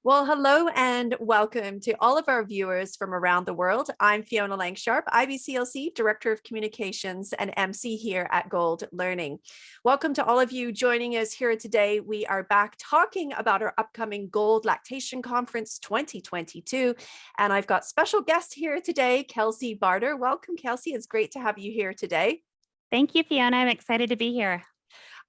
Well, hello and welcome to all of our viewers from around the world. I'm Fiona Langsharp, IBCLC Director of Communications and MC here at Gold Learning. Welcome to all of you joining us here today. We are back talking about our upcoming Gold Lactation Conference 2022. And I've got special guest here today, Kelsie Barta. Welcome, Kelsie. It's great to have you here today. Thank you, Fiona. I'm excited to be here.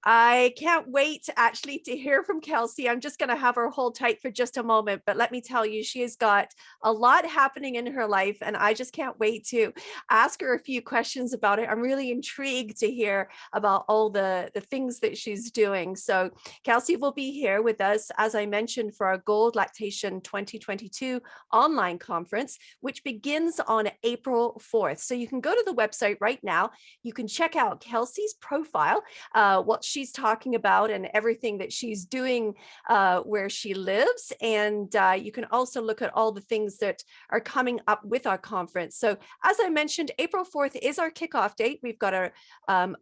I can't wait actually to hear from Kelsie. I'm just going to have her hold tight for just a moment, but let me tell you, she has got a lot happening in her life, and I just can't wait to ask her a few questions about it. I'm really intrigued to hear about all the things that she's doing. So Kelsie will be here with us, as I mentioned, for our Gold Lactation 2022 online conference, which begins on April 4th. So you can go to the website right now. You can check out Kelsie's profile, what she's talking about and everything that she's doing where she lives. And you can also look at all the things that are coming up with our conference. So as I mentioned, April 4th is our kickoff date. We've got our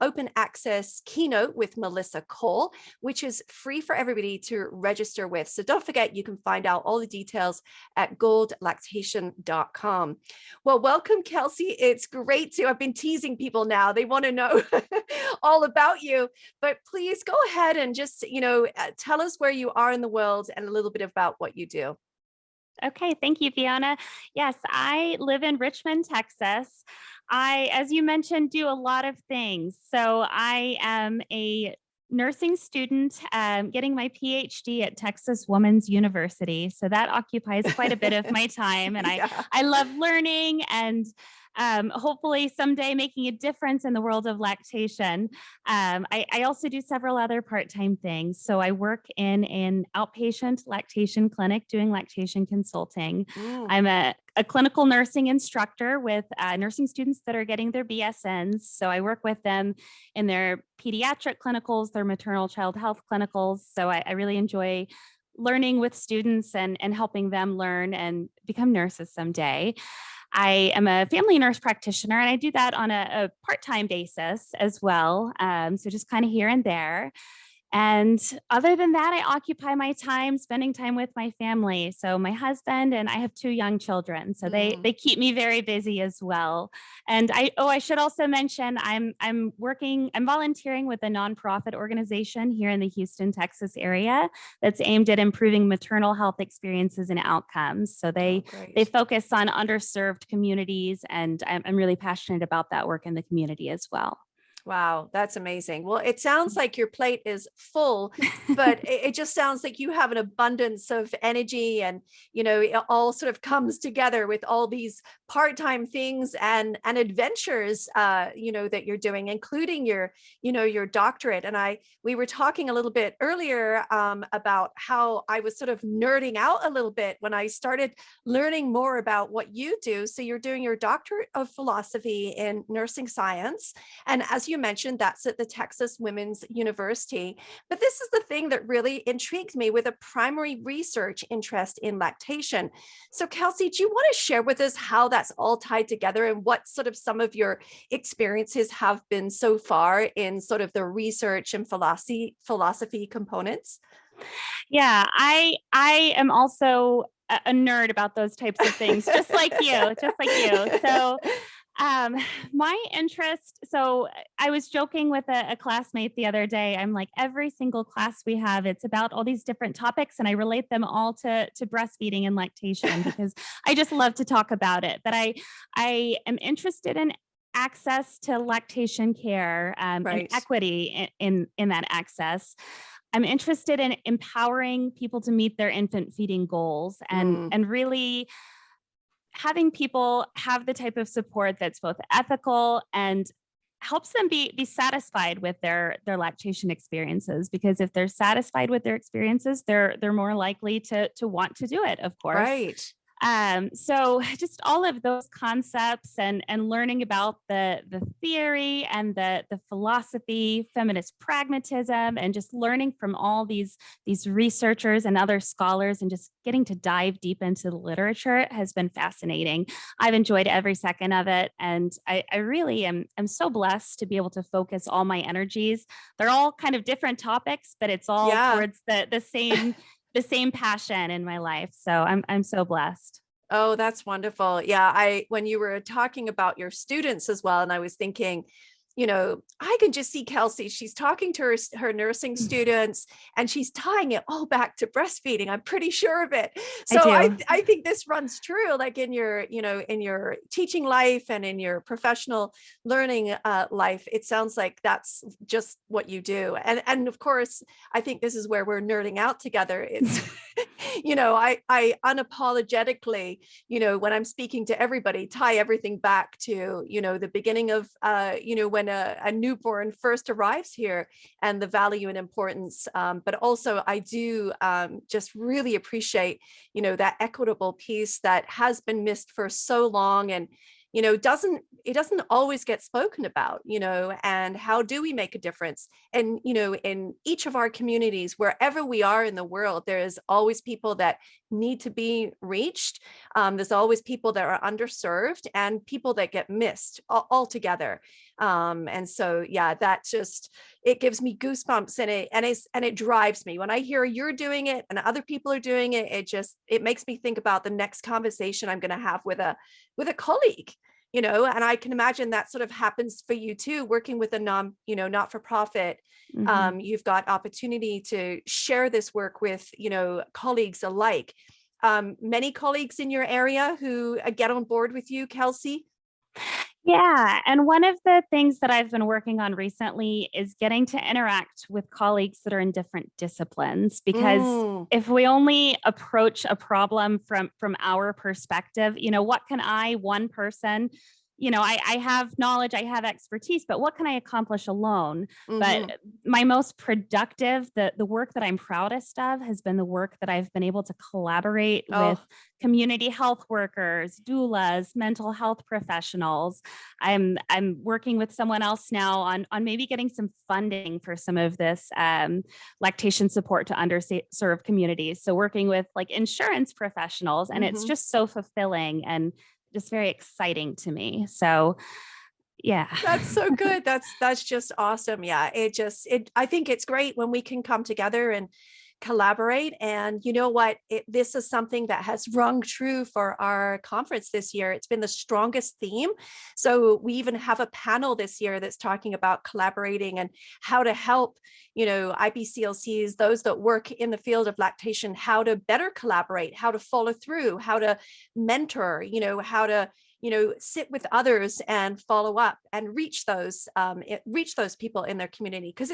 open access keynote with Melissa Cole, which is free for everybody to register with. So don't forget, you can find out all the details at goldlactation.com. Well, welcome, Kelsie. It's great to, I've been teasing people now. They want to know all about you, but please go ahead and just, tell us where you are in the world and a little bit about what you do. Okay, thank you, Fiona. Yes, I live in Richmond, Texas. I, as you mentioned, do a lot of things. So I am a nursing student getting my PhD at Texas Women's University. So that occupies quite a bit of my time. And Yeah. I love learning and hopefully someday making a difference in the world of lactation. I also do several other part-time things. So I work in an outpatient lactation clinic doing lactation consulting. I'm a clinical nursing instructor with nursing students that are getting their BSNs. So I work with them in their pediatric clinicals, their maternal child health clinicals. So I really enjoy learning with students and helping them learn and become nurses someday. I am a family nurse practitioner, and I do that on a part-time basis as well. So just kind of here and there. And other than that, I occupy my time spending time with my family. So my husband and I have two young children, so they keep me very busy as well. And I should also mention I'm volunteering with a nonprofit organization here in the Houston, Texas area that's aimed at improving maternal health experiences and outcomes. So they focus on underserved communities, and I'm really passionate about that work in the community as well. Wow, that's amazing. Well, it sounds like your plate is full, but it just sounds like you have an abundance of energy, and it all sort of comes together with all these part-time things and adventures that you're doing, including your doctorate. And we were talking a little bit earlier about how I was sort of nerding out a little bit when I started learning more about what you do. So you're doing your doctorate of philosophy in nursing science, and as you mentioned, that's at the Texas Women's University. But this is the thing that really intrigued me, with a primary research interest in lactation. So Kelsie, do you want to share with us how that's all tied together and what sort of some of your experiences have been so far in sort of the research and philosophy components? Yeah, I am also a nerd about those types of things, just like you, just like you. So my interest, so I was joking with a classmate the other day. I'm like, every single class we have, it's about all these different topics, and I relate them all to breastfeeding and lactation because I just love to talk about it. But I am interested in access to lactation care and equity in that access. I'm interested in empowering people to meet their infant feeding goals and really having people have the type of support that's both ethical and helps them be satisfied with their lactation experiences. Because if they're satisfied with their experiences, they're more likely to want to do it, of course. Right. So just all of those concepts and learning about the theory and the philosophy, feminist pragmatism, and just learning from all these researchers and other scholars and just getting to dive deep into the literature has been fascinating. I've enjoyed every second of it. And I really am so blessed to be able to focus all my energies. They're all kind of different topics, but it's all towards the same the same passion in my life. So I'm so blessed. Oh, that's wonderful. Yeah, when you were talking about your students as well, and I was thinking, I can just see Kelsie. She's talking to her nursing students, and she's tying it all back to breastfeeding. I'm pretty sure of it. I So do. I think this runs true, like in your, in your teaching life and in your professional learning life. It sounds like that's just what you do. And of course, I think this is where we're nerding out together. It's, I unapologetically, when I'm speaking to everybody, tie everything back to, the beginning of, when a newborn first arrives here and the value and importance. But also I do just really appreciate, that equitable piece that has been missed for so long, and it doesn't always get spoken about, and how do we make a difference? And, in each of our communities, wherever we are in the world, there is always people that need to be reached. There's always people that are underserved and people that get missed altogether. And so, yeah, it gives me goosebumps, and it drives me when I hear you're doing it and other people are doing it. It makes me think about the next conversation I'm going to have with a colleague, and I can imagine that sort of happens for you too, working with a not-for-profit. Mhm. You've got opportunity to share this work with, colleagues alike. Many colleagues in your area who get on board with you, Kelsie? Yeah. And one of the things that I've been working on recently is getting to interact with colleagues that are in different disciplines, because Mm. if we only approach a problem from our perspective, what can one person, I have knowledge, I have expertise, but what can I accomplish alone? Mhm. But my most productive, the work that I'm proudest of has been the work that I've been able to collaborate with Oh, community health workers, doulas, mental health professionals. I'm working with someone else now on maybe getting some funding for some of this lactation support to underserved communities. So working with like insurance professionals, and it's mhm. just so fulfilling and just very exciting to me. So yeah. That's so good. That's just awesome. Yeah, I think it's great when we can come together and collaborate. And you know what? This is something that has rung true for our conference this year. It's been the strongest theme. So we even have a panel this year that's talking about collaborating and how to help, IBCLCs, those that work in the field of lactation, how to better collaborate, how to follow through, how to mentor, how to sit with others and follow up and reach those people in their community, because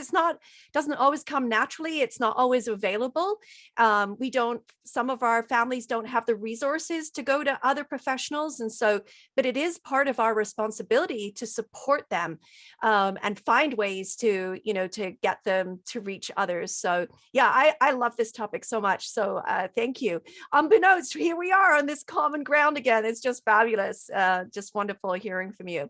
doesn't always come naturally. It's not always available. Some of our families don't have the resources to go to other professionals, and so, but it is part of our responsibility to support them, and find ways to to get them to reach others. So yeah, I love this topic so much. So thank you. Unbeknownst, here we are on this common ground again. It's just fabulous. Just wonderful hearing from you.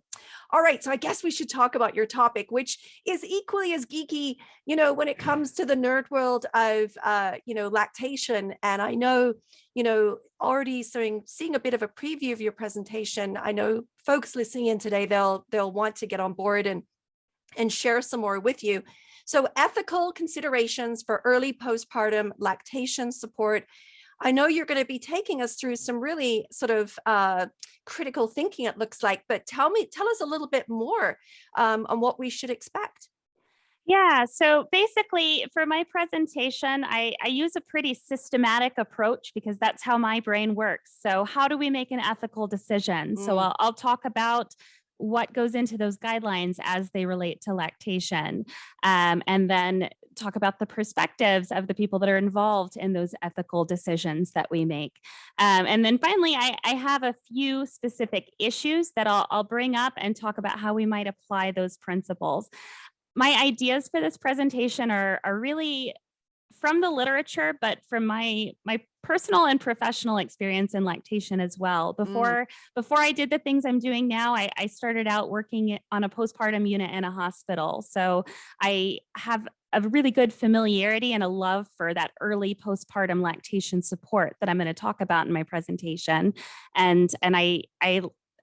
All right, so I guess we should talk about your topic, which is equally as geeky, when it comes to the nerd world of, lactation. And I know, already seeing a bit of a preview of your presentation. I know folks listening in today, they'll want to get on board and share some more with you. So ethical considerations for early postpartum lactation support. I know you're going to be taking us through some really sort of critical thinking, it looks like, but tell us a little bit more on what we should expect. Yeah. So basically, for my presentation, I use a pretty systematic approach because that's how my brain works. So, how do we make an ethical decision? So, Mm. I'll talk about what goes into those guidelines as they relate to lactation, and then talk about the perspectives of the people that are involved in those ethical decisions that we make. And then finally, I have a few specific issues that I'll bring up and talk about how we might apply those principles. My ideas for this presentation are really from the literature, but from my personal and professional experience in lactation as well. Mm. Before I did the things I'm doing now, I started out working on a postpartum unit in a hospital. So I have a really good familiarity and a love for that early postpartum lactation support that I'm going to talk about in my presentation. And I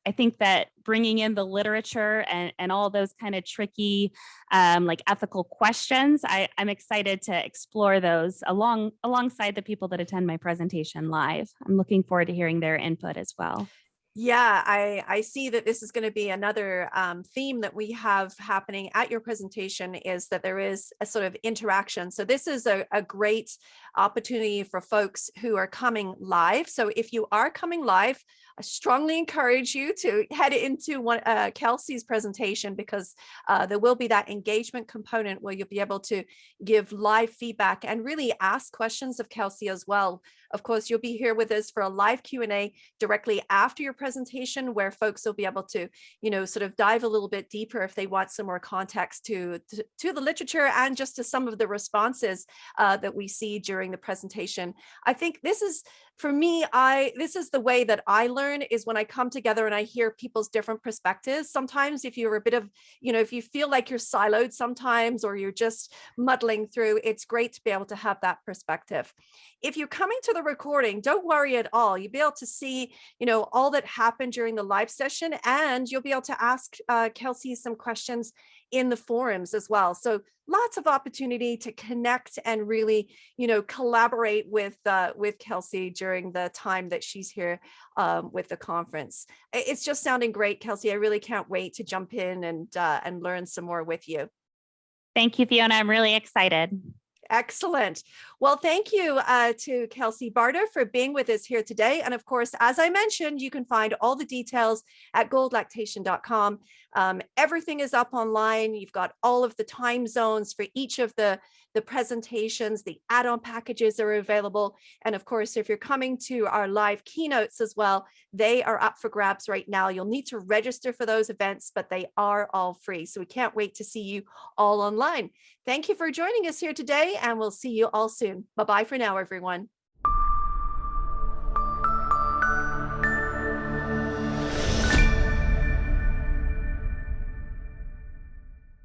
I think that bringing in the literature and all those kind of tricky, like ethical questions, I'm excited to explore those alongside the people that attend my presentation live. I'm looking forward to hearing their input as well. Yeah, I see that this is going to be another theme that we have happening at your presentation, is that there is a sort of interaction. So this is a great opportunity for folks who are coming live. So if you are coming live, I strongly encourage you to head into Kelsie's presentation, because there will be that engagement component where you'll be able to give live feedback and really ask questions of Kelsie as well. Of course, you'll be here with us for a live Q&A directly after your presentation, where folks will be able to, sort of dive a little bit deeper if they want some more context to the literature and just to some of the responses that we see during the presentation. I think this is, for me, this is the way that I learn, is when I come together and I hear people's different perspectives. Sometimes if you're a bit of, if you feel like you're siloed sometimes, or you're just muddling through, it's great to be able to have that perspective. If you're coming to the recording, don't worry at all. You'll be able to see, all that happened during the live session, and you'll be able to ask Kelsie some questions in the forums as well. So lots of opportunity to connect and really, collaborate with Kelsie during the time that she's here with the conference. It's just sounding great, Kelsie. I really can't wait to jump in and learn some more with you. Thank you, Fiona. I'm really excited. Excellent. Well, thank you to Kelsie Barta for being with us here today. And of course, as I mentioned, you can find all the details at goldlactation.com. Everything is up online. You've got all of the time zones for each of the presentations. The add-on packages are available. And of course, if you're coming to our live keynotes as well, they are up for grabs right now. You'll need to register for those events, but they are all free. So we can't wait to see you all online. Thank you for joining us here today, and we'll see you all soon. Bye-bye for now, everyone.